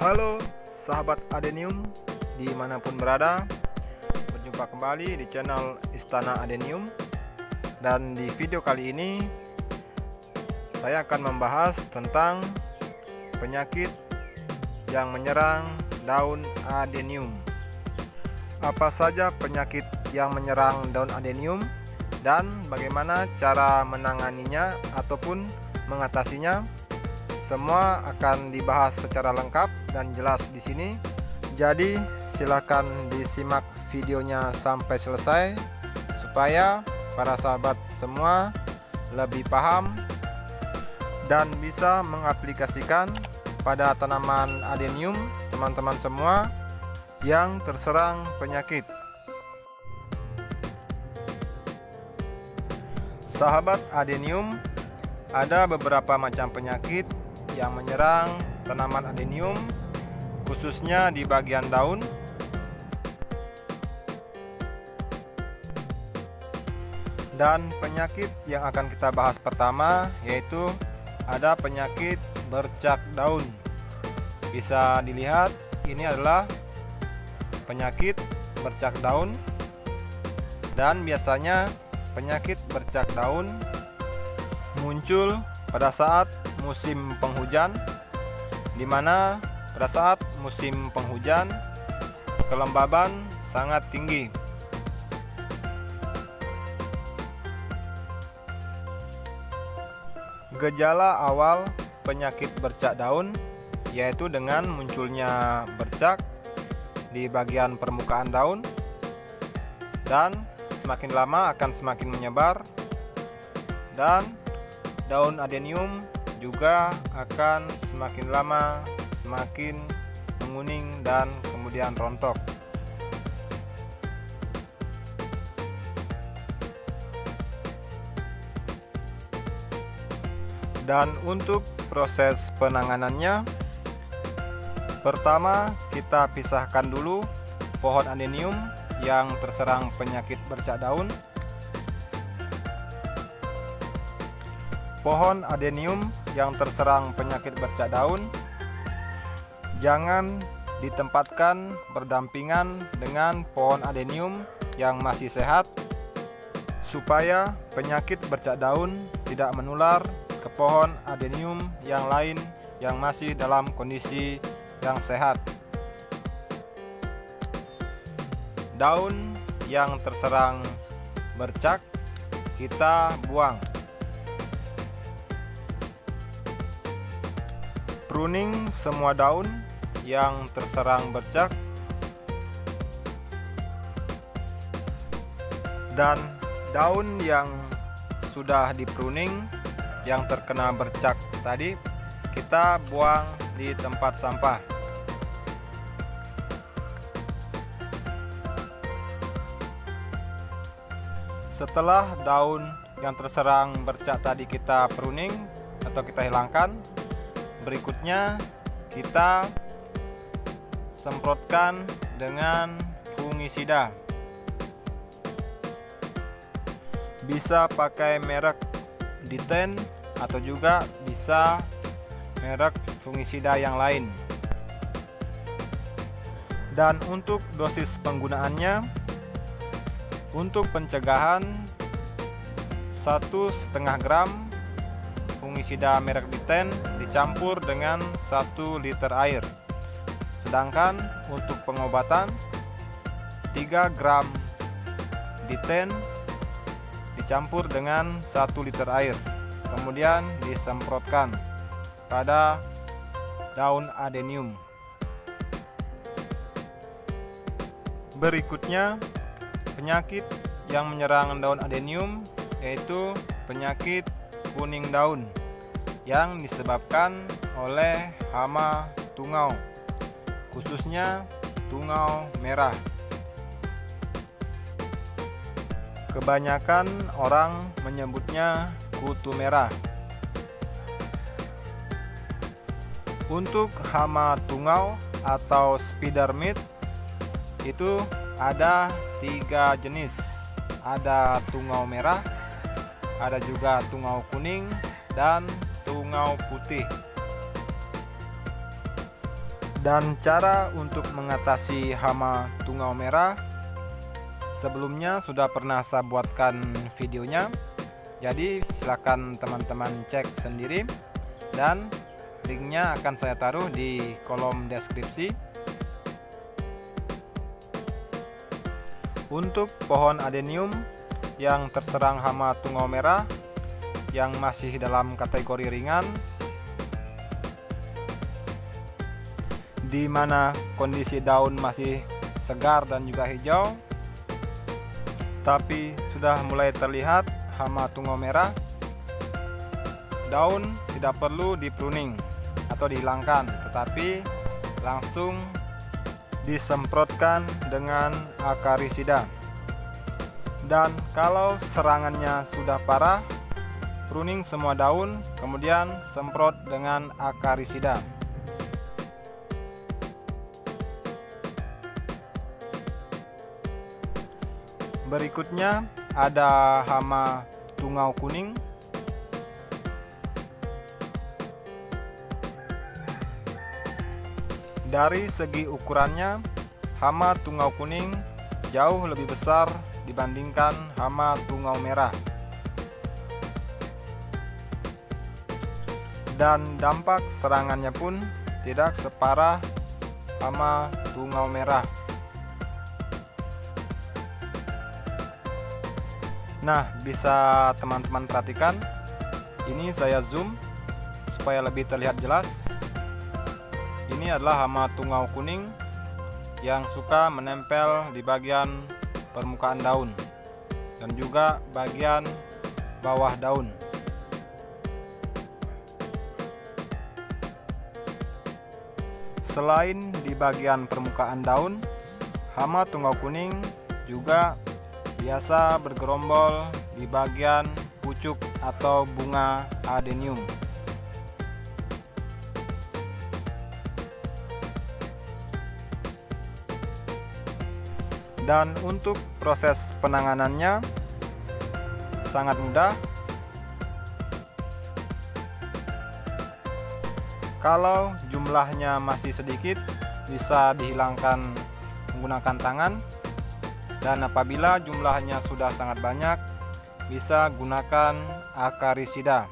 Halo sahabat Adenium dimanapun berada, berjumpa kembali di channel Istana Adenium. Dan di video kali ini saya akan membahas tentang penyakit yang menyerang daun adenium. Apa saja penyakit yang menyerang daun adenium dan bagaimana cara menanganinya ataupun mengatasinya. Semua akan dibahas secara lengkap dan jelas di sini. Jadi silakan disimak videonya sampai selesai supaya para sahabat semua lebih paham dan bisa mengaplikasikan pada tanaman adenium teman-teman semua yang terserang penyakit. Sahabat adenium, ada beberapa macam penyakit yang menyerang tanaman adenium, khususnya di bagian daun. Dan penyakit yang akan kita bahas pertama yaitu ada penyakit bercak daun. Bisa dilihat ini adalah penyakit bercak daun, dan biasanya penyakit bercak daun muncul pada saat musim penghujan, di mana pada saat musim penghujan kelembaban sangat tinggi. Gejala awal penyakit bercak daun yaitu dengan munculnya bercak di bagian permukaan daun, dan semakin lama akan semakin menyebar, dan daun adenium juga akan semakin lama semakin menguning dan kemudian rontok. Dan untuk proses penanganannya, pertama kita pisahkan dulu pohon adenium yang terserang penyakit bercak daun. Pohon adenium yang terserang penyakit bercak daun jangan ditempatkan berdampingan dengan pohon adenium yang masih sehat, supaya penyakit bercak daun tidak menular ke pohon adenium yang lain yang masih dalam kondisi yang sehat. Daun yang terserang bercak kita buang. Pruning semua daun yang terserang bercak, dan daun yang sudah dipruning yang terkena bercak tadi kita buang di tempat sampah. Setelah daun yang terserang bercak tadi kita pruning atau kita hilangkan, berikutnya kita semprotkan dengan fungisida. Bisa pakai merek Diten atau juga bisa merek fungisida yang lain. Dan untuk dosis penggunaannya, untuk pencegahan 1,5 gram fungisida merek Diten dicampur dengan 1 liter air. Sedangkan untuk pengobatan 3 gram Diten dicampur dengan 1 liter air, kemudian disemprotkan pada daun adenium. Berikutnya penyakit yang menyerang daun adenium yaitu penyakit kuning daun yang disebabkan oleh hama tungau, khususnya tungau merah. Kebanyakan orang menyebutnya kutu merah. Untuk hama tungau atau spider mite itu ada 3 jenis. Ada tungau merah, ada juga tungau kuning, dan tungau putih. Dan cara untuk mengatasi hama tungau merah sebelumnya sudah pernah saya buatkan videonya, jadi silakan teman-teman cek sendiri dan linknya akan saya taruh di kolom deskripsi. Untuk pohon adenium yang terserang hama tungau merah yang masih dalam kategori ringan, di mana kondisi daun masih segar dan juga hijau, tapi sudah mulai terlihat hama tungau merah, daun tidak perlu di pruning atau dihilangkan, tetapi langsung disemprotkan dengan akarisida. Dan kalau serangannya sudah parah, pruning semua daun, kemudian semprot dengan akarisida. Berikutnya ada hama tungau kuning. Dari segi ukurannya, hama tungau kuning jauh lebih besar dibandingkan hama tungau merah. Dan dampak serangannya pun tidak separah hama tungau merah. Nah, bisa teman-teman perhatikan, ini saya zoom supaya lebih terlihat jelas. Ini adalah hama tungau kuning yang suka menempel di bagian permukaan daun dan juga bagian bawah daun. Selain di bagian permukaan daun, hama tungau kuning juga biasa bergerombol di bagian pucuk atau bunga adenium. Dan untuk proses penanganannya sangat mudah. Kalau jumlahnya masih sedikit, bisa dihilangkan menggunakan tangan. Dan apabila jumlahnya sudah sangat banyak, bisa gunakan akarisida.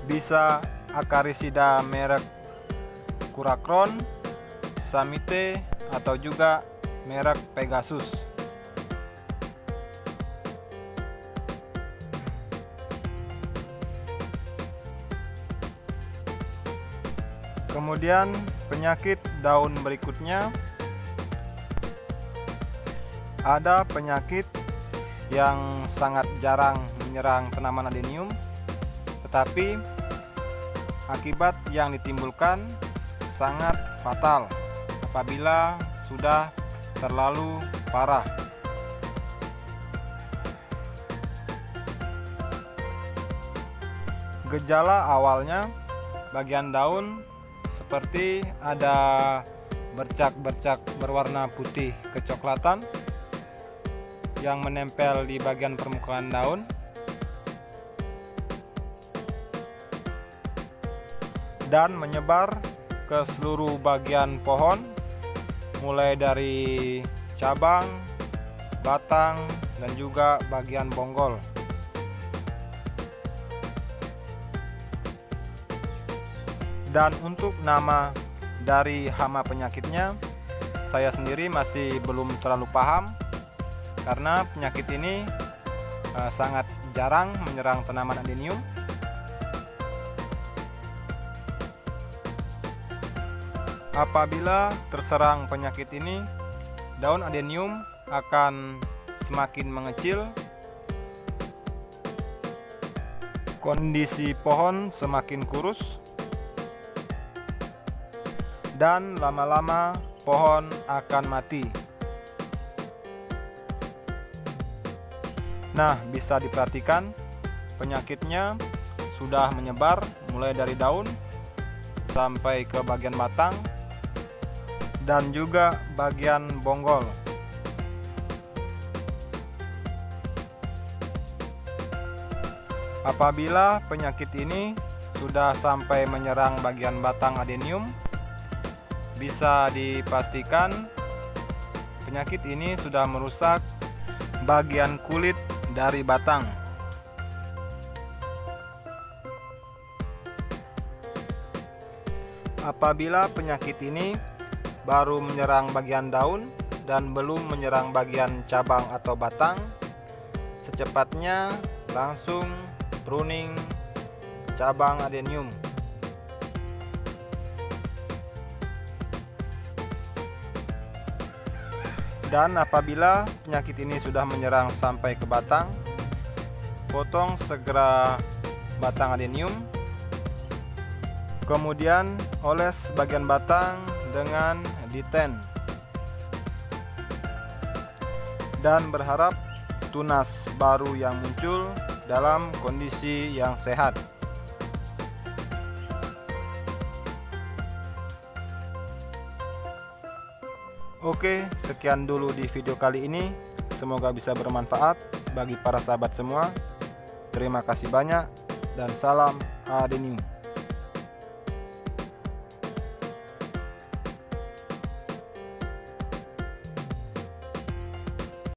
Bisa akarisida merek Kuracron, Samite, atau juga merek Pegasus. Kemudian penyakit daun berikutnya, ada penyakit yang sangat jarang menyerang tanaman adenium, tetapi akibat yang ditimbulkan sangat fatal apabila sudah terlalu parah. Gejala awalnya, bagian daun seperti ada bercak-bercak berwarna putih kecoklatan yang menempel di bagian permukaan daun. Dan menyebar ke seluruh bagian pohon, mulai dari cabang, batang, dan juga bagian bonggol. Dan untuk nama dari hama penyakitnya, saya sendiri masih belum terlalu paham, karena penyakit ini sangat jarang menyerang tanaman adenium. Apabila terserang penyakit ini, daun adenium akan semakin mengecil, kondisi pohon semakin kurus, dan lama-lama pohon akan mati. Nah, bisa diperhatikan penyakitnya sudah menyebar mulai dari daun sampai ke bagian batang dan juga bagian bonggol. Apabila penyakit ini sudah sampai menyerang bagian batang adenium, bisa dipastikan penyakit ini sudah merusak bagian kulit dari batang. Apabila penyakit ini baru menyerang bagian daun dan belum menyerang bagian cabang atau batang, secepatnya langsung pruning cabang adenium. Dan apabila penyakit ini sudah menyerang sampai ke batang, potong segera batang adenium. Kemudian oles bagian batang dengan D10 dan berharap tunas baru yang muncul dalam kondisi yang sehat. Oke, sekian dulu di video kali ini. Semoga bisa bermanfaat bagi para sahabat semua. Terima kasih banyak dan salam adenium.